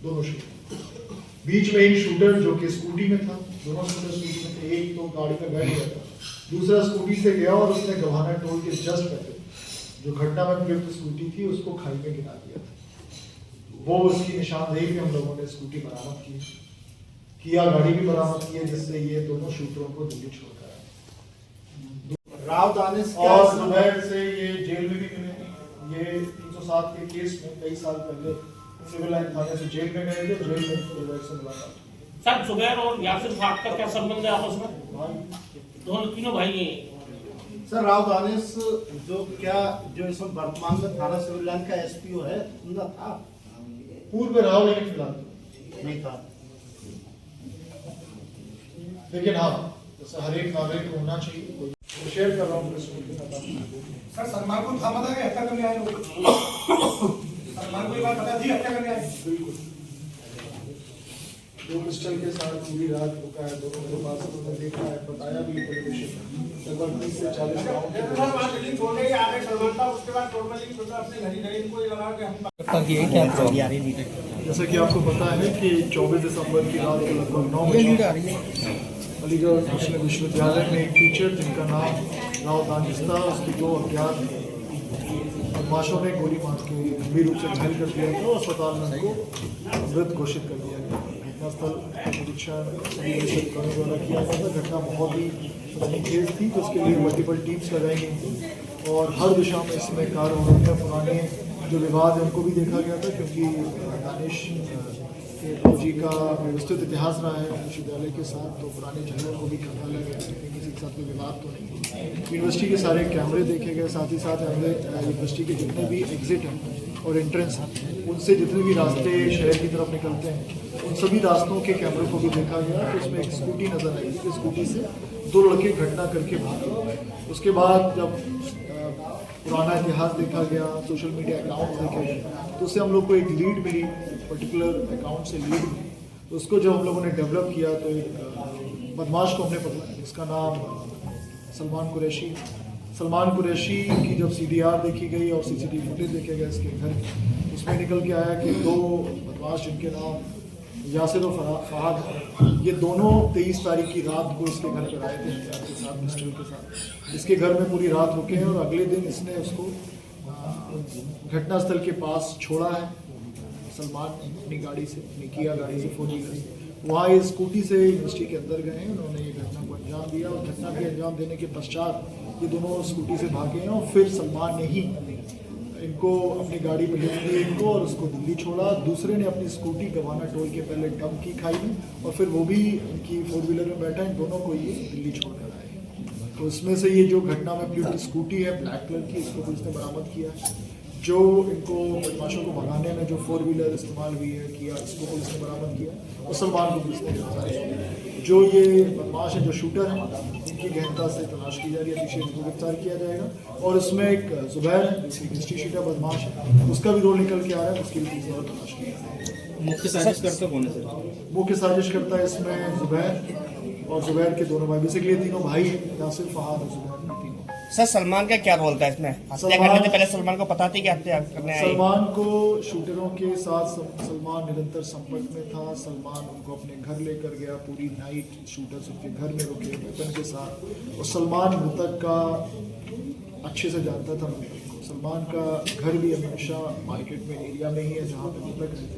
दोनों शूटर, बीच में एक शूटर जो कि स्कूटी में था, दोनों शूटर स्कूटी में थे, एक तो गाड़ी में बैठ गया था, दूसरा स्कूटी से गया और उसने गवाना टोल के जस्ट पहले जो घटना में प्रयुक्त स्कूटी थी उसको खाई में गिरा दिया था। वो उसकी निशानदेही पे हम लोगों ने स्कूटी बरामद की, किया गाड़ी भी बरामद की है, जिससे ये दोनों शूटरों को दिल्ली छोड़कर आए। राव दानिश और जुबैर से ये जेल में भी मिले थे। ये 307 के केस में कई साल पहले सिविल लाइन थाने से जेल में गए थे, जेल में जुबैर से मुलाकात हुई। सर जुबैर और यासिर फाक का क्या संबंध है आपस में? दोनों तीनों भाई हैं। सर राव दानिश जो इस वक्त वर्तमान में थाना सिविल लाइन का एसपीओ है, उनका था पूर्व राव, लेकिन फिलहाल नहीं था। लेकिन हाँ, जैसे हर एक नागरिक को होना चाहिए, तो शेयर कर रहा हूँ सर। सलमान को थामा था कि हत्या करने आए लोग? सलमान को ये बात पता थी हत्या करने आए? बिल्कुल, जो पिस्टल के साथ पूरी रात रुका है, दोनों के पास उन्होंने देखा है, बताया भी टेलीविजन लगभग 30 से 40 जैसा कि आपको पता है कि 24 दिसंबर की रात को लगभग 9 बजे अलीगढ़ मुस्लिम विश्वविद्यालय में एक टीचर जिनका नाम राव दानिश था, उसकी दो अज्ञात बदमाशों ने गोली मार के गंभीर रूप से घायल कर दिया था और अस्पताल में उनको मृत घोषित कर दिया गया। घटनास्थल का निरीक्षण द्वारा किया गया था। घटना बहुत ही तेज थी, तो उसके लिए मल्टीपल टीम्स लगाई गई थी और हर दिशा में इसमें कार्य हो रहे थे। पुराने जो विवाद है उनको भी देखा गया था, क्योंकि दानिश के फौजी का विस्तृत इतिहास रहा है विश्वविद्यालय के साथ, तो पुराने झगड़ों को भी खंगाला गया, किसी के साथ कोई विवाद तो नहीं। यूनिवर्सिटी के सारे कैमरे देखे गए, साथ ही साथ हमने यूनिवर्सिटी के जितने भी एग्जिट हैं और एंट्रेंस हैं, उनसे जितने भी रास्ते शहर की तरफ निकलते हैं, उन सभी रास्तों के कैमरों को भी देखा गया। तो उसमें एक स्कूटी नजर आई थी, स्कूटी से दो लड़के घटना करके भागे। उसके बाद जब पुराना इतिहास देखा गया, सोशल मीडिया अकाउंट देखे गए, तो उससे हम लोग को एक लीड मिली, पर्टिकुलर अकाउंट से लीड मिली। तो उसको जब हम लोगों ने डेवलप किया तो एक बदमाश को हमने पकड़ा, जिसका नाम सलमान कुरैशी की जब CDR देखी गई और CCTV फुटेज देखे गए इसके घर, उसमें निकल के आया कि दो बदमाश जिनके नाम यासिर और फहाद, ये दोनों 23 तारीख की रात को इसके घर पर आए थे हथियार के साथ, पिस्टल के साथ। इसके घर में पूरी रात रुके हैं और अगले दिन इसने उसको घटनास्थल के पास छोड़ा है। सलमान अपनी गाड़ी से, अपनी किया गाड़ी से, फौजी गाड़ी, वहाँ ये स्कूटी से यूनिवर्सिटी के अंदर गए हैं। उन्होंने ये घटना को अंजाम दिया और घटना के अंजाम देने के पश्चात ये दोनों स्कूटी से भागे हैं और फिर सलमान ने ही इनको अपनी गाड़ी में लिफ्ट दिया इनको और उसको दिल्ली छोड़ा। दूसरे ने अपनी स्कूटी गवाना टोल के पहले डंप की खाई में और फिर वो भी उनकी 4 व्हीलर में बैठा, इन दोनों को ये दिल्ली छोड़कर आए। तो उसमें से ये जो घटना में प्रयुक्त स्कूटी है ब्लैक कलर की, इसको पुलिस ने बरामद किया है। जो इनको बदमाशों को भगाने में जो 4 व्हीलर इस्तेमाल हुई है किया, इसको पुलिस ने बरामद किया और सलमान को पुलिस ने गिरफ्तार किया। जो ये बदमाश है, जो शूटर हैं, इनकी गहनता से तलाश की जा रही है, पीछे इनको गिरफ्तार किया जाएगा। और इसमें एक जुबैर है, हिस्ट्री शीटर बदमाश है, उसका भी रोल निकल के आ रहा है, उसकी भी तलाश की जा रही है। मुख्य साजिशकर्ता कौन है सर? मुख्य साजिशकर्ता इसमें जुबैर और जुबैर के दोनों भाई, बेसिकली तीनों भाई हैं, यासिर, फहाद और जुबैर, तीनों। सर सलमान का क्या रोल था इसमें? हत्या करने से पहले सलमान को पता थी कि हत्या करने आए? सलमान को शूटरों के साथ सलमान निरंतर संपर्क में था। सलमान उनको अपने घर लेकर गया, पूरी नाइट शूटर्स उनके घर में रुके वेपन के साथ। और सलमान मृतक का अच्छे से जानता था मृतक को। सलमान का घर भी हमेशा मार्केट में एरिया में ही है जहाँ पे मृतक रहते,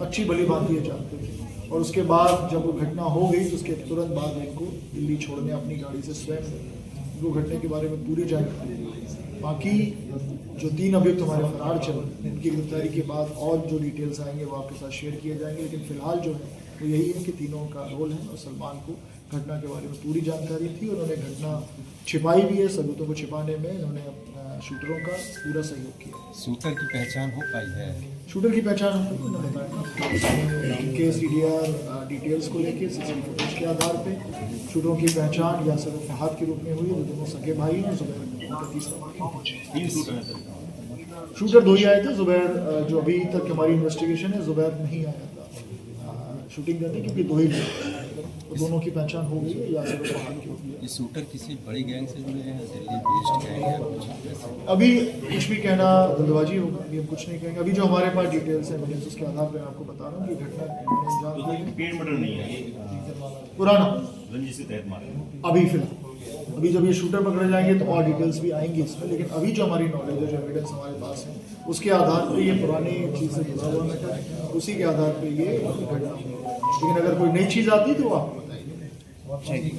अच्छी भली बात ये जानते थे। और उसके बाद जब वो घटना हो गई तो उसके तुरंत बाद इनको दिल्ली छोड़ने अपनी गाड़ी से स्वयं वो घटने के बारे में पूरी जानकारी दी। बाकी जो 3 अभियुक्त हमारे फरार चले, उनकी गिरफ्तारी के बाद और जो डिटेल्स आएंगे वो आपके साथ शेयर किए जाएंगे। लेकिन फिलहाल जो है वो यही है कि तीनों का रोल है और सलमान को घटना के बारे में पूरी जानकारी थी। उन्होंने घटना छिपाई भी है, सबूतों को छिपाने में इन्होंने शूटरों का पूरा सहयोग किया। शूटर की पहचान हो पाई है? शूटर की पहचान हमको उन्होंने बताया उनके CDR डिटेल्स को लेके CCTV फुटेज के आधार पे शूटरों की पहचान यासिर और फहाद के रूप में हुई, जो दोनों सगे भाई हैं। जुबैर उनका तीसरा शूटर 2 ही आए थे। जुबैर जो अभी तक हमारी इन्वेस्टिगेशन है, जुबैर नहीं आया था शूटिंग करने, क्योंकि 2 ही तो दोनों की पहचान हो गई है, यासिर और फरहान की होती है। ये शूटर किसी बड़ी गैंग से जुड़े हैं, दिल्ली बेस्ड गैंग है कुछ ऐसे? अभी कुछ भी कहना धंधेबाजी होगा, अभी हम कुछ नहीं कहेंगे। अभी जो हमारे पास डिटेल्स हैं एविडेंस उसके आधार पर मैं आपको बता रहा हूँ कि घटना मैंने अंजाम दी है। पेड़ मर्डर नहीं है, पुराना रंजिश के तहत मारा है। अभी फिलहाल अभी जब ये शूटर पकड़े जाएंगे तो और डिटेल्स भी आएंगी इसमें, लेकिन अभी जो हमारी नॉलेज है, जो एविडेंस हमारे पास है, उसके आधार पे ये पुरानी चीज़ से जुड़ा हुआ मैटर है, उसी के आधार पे ये घटना हुई है। लेकिन अगर कोई नई चीज़ आती तो वो आपको बताएंगे।